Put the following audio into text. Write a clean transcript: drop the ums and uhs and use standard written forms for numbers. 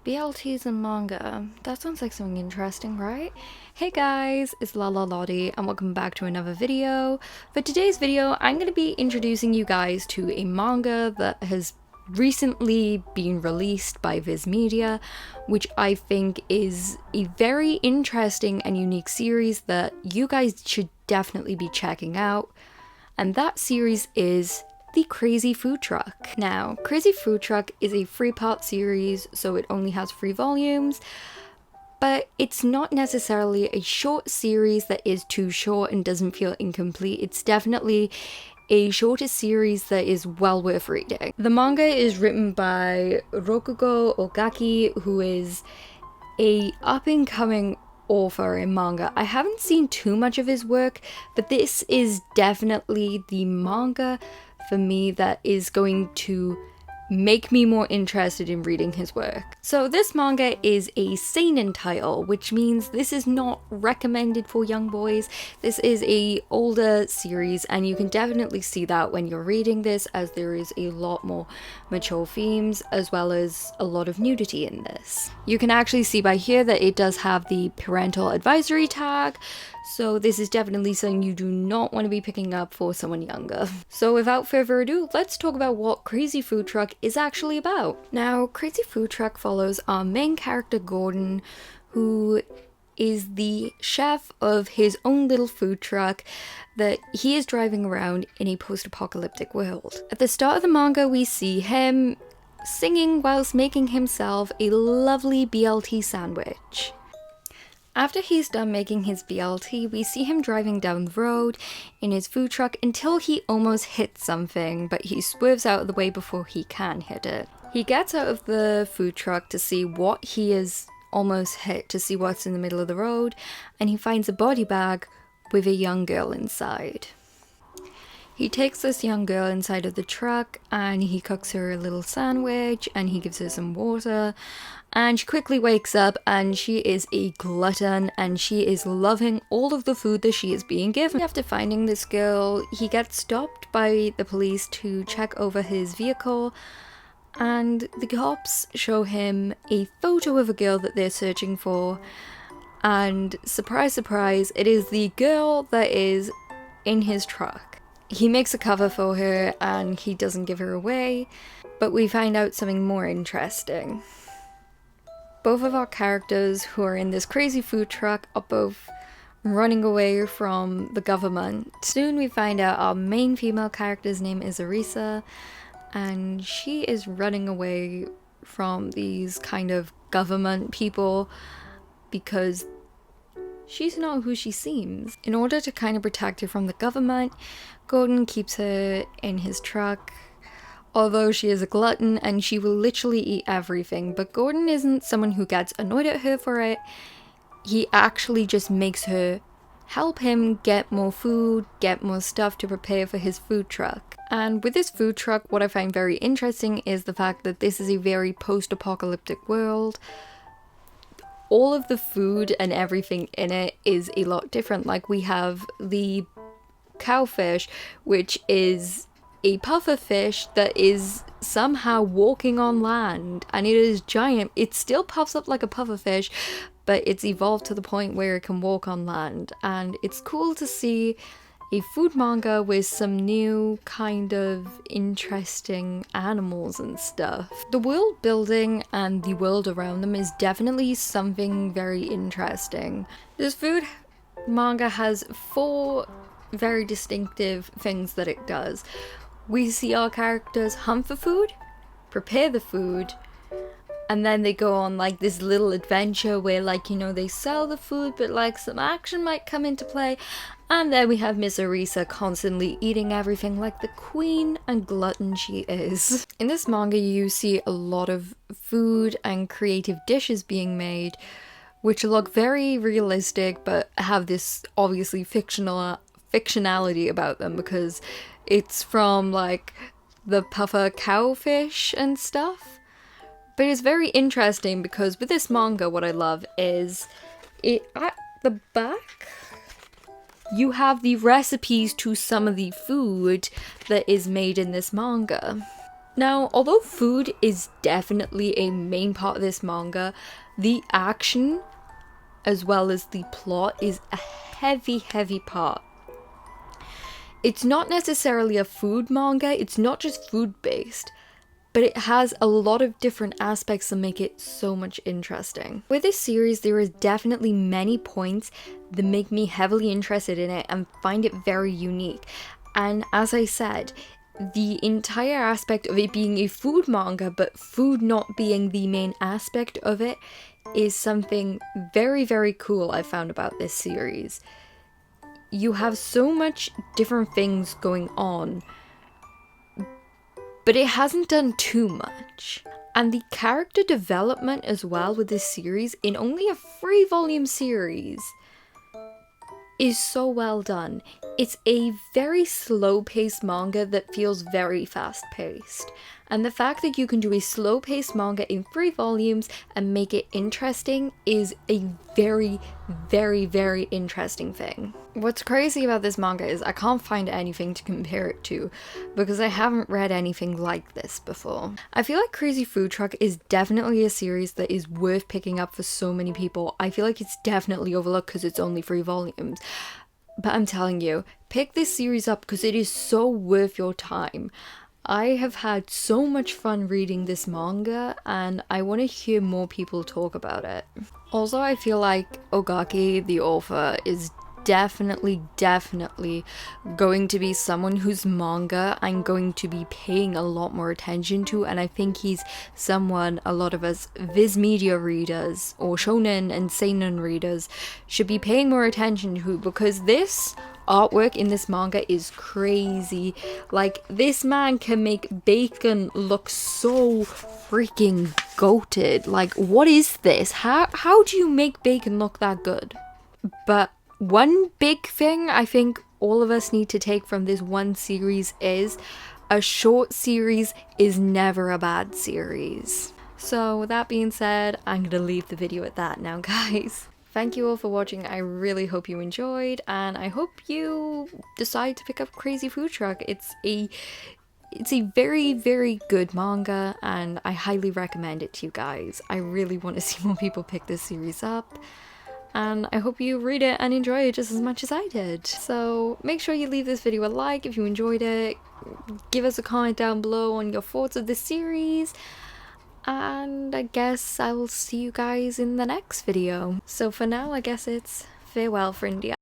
BLTs and manga. That sounds like something interesting, right? Hey guys, it's Lala Lottie and welcome back to another video. For today's video, I'm going to be introducing you guys to a manga that has recently been released by Viz Media, which I think is a very interesting and unique series that you guys should definitely be checking out. And that series is The Crazy Food Truck. Now, Crazy Food Truck is a 3-part series, so it only has 3 volumes, but it's not necessarily a short series that is too short and doesn't feel incomplete. It's definitely a shorter series that is well worth reading. The manga is written by Rokugo Ogaki, who is a up-and-coming author in manga. I haven't seen too much of his work, but this is definitely the manga for me that is going to make me more interested in reading his work. So this manga is a seinen title, which means this is not recommended for young boys. This is a older series, and you can definitely see that when you're reading this, as there is a lot more mature themes as well as a lot of nudity in this. You can actually see by here that it does have the parental advisory tag, so this is definitely something you do not want to be picking up for someone younger. So without further ado, let's talk about what Crazy Food Truck is actually about. Now, Crazy Food Truck follows our main character Gordon, who is the chef of his own little food truck that he is driving around in a post-apocalyptic world. At the start of the manga, we see him singing whilst making himself a lovely BLT sandwich. After he's done making his BLT, we see him driving down the road in his food truck until he almost hits something, but he swerves out of the way before he can hit it. He gets out of the food truck to see what he has almost hit, to see what's in the middle of the road, and he finds a body bag with a young girl inside. He takes this young girl inside of the truck and he cooks her a little sandwich and he gives her some water, and she quickly wakes up and she is a glutton and she is loving all of the food that she is being given. After finding this girl, he gets stopped by the police to check over his vehicle, and the cops show him a photo of a girl that they're searching for, and surprise surprise, it is the girl that is in his truck. He makes a cover for her and he doesn't give her away, but we find out something more interesting. Both of our characters who are in this crazy food truck are both running away from the government. Soon we find out our main female character's name is Arisa, and she is running away from these kind of government people because she's not who she seems. In order to kind of protect her from the government, Gordon keeps her in his truck, although she is a glutton and she will literally eat everything. But Gordon isn't someone who gets annoyed at her for it. He actually just makes her help him get more food, get more stuff to prepare for his food truck. And with this food truck, what I find very interesting is the fact that this is a very post-apocalyptic world. All of the food and everything in it is a lot different. Like, we have the cowfish, which is a puffer fish that is somehow walking on land, and it is giant. It still puffs up like a puffer fish, but it's evolved to the point where it can walk on land, and it's cool to see a food manga with some new kind of interesting animals and stuff. The world building and the world around them is definitely something very interesting. This food manga has 4 very distinctive things that it does. We see our characters hunt for food, prepare the food, and then they go on like this little adventure where, like, you know, they sell the food, but like some action might come into play. And then we have Miss Arisa constantly eating everything like the queen and glutton she is. In this manga, you see a lot of food and creative dishes being made, which look very realistic, but have this obviously fictionality about them because it's from like the puffer cowfish and stuff. But it's very interesting because with this manga, what I love is it at the back you have the recipes to some of the food that is made in this manga. Now, although food is definitely a main part of this manga, the action as well as the plot is a heavy part. It's not necessarily a food manga, it's not just food based, but it has a lot of different aspects that make it so much interesting. With this series, there is definitely many points that make me heavily interested in it and find it very unique. And as I said, the entire aspect of it being a food manga, but food not being the main aspect of it, is something very cool I found about this series. You have so much different things going on, but it hasn't done too much. And the character development as well with this series, in only a 3-volume series, is so well done. It's a very slow-paced manga that feels very fast-paced. And the fact that you can do a slow-paced manga in 3 volumes and make it interesting is a very interesting thing. What's crazy about this manga is I can't find anything to compare it to because I haven't read anything like this before. I feel like Crazy Food Truck is definitely a series that is worth picking up for so many people. I feel like it's definitely overlooked because it's only 3 volumes. But I'm telling you, pick this series up because it is so worth your time. I have had so much fun reading this manga and I want to hear more people talk about it. Also, I feel like Ogaki, the author, is definitely going to be someone whose manga I'm going to be paying a lot more attention to, and I think he's someone a lot of us Viz Media readers or shonen and seinen readers should be paying more attention to, because this artwork in this manga is crazy. Like, this man can make bacon look so freaking goated. Like, what is this? How do you make bacon look that good? But one big thing I think all of us need to take from this one series is a short series is never a bad series. So with that being said, I'm gonna leave the video at that now, guys. Thank you all for watching. I really hope you enjoyed, and I hope you decide to pick up Crazy Food Truck. It's a very good manga, and I highly recommend it to you guys. I really want to see more people pick this series up, and I hope you read it and enjoy it just as much as I did. So make sure you leave this video a like if you enjoyed it. Give us a comment down below on your thoughts of this series. And I guess I will see you guys in the next video. So for now, I guess it's farewell for India.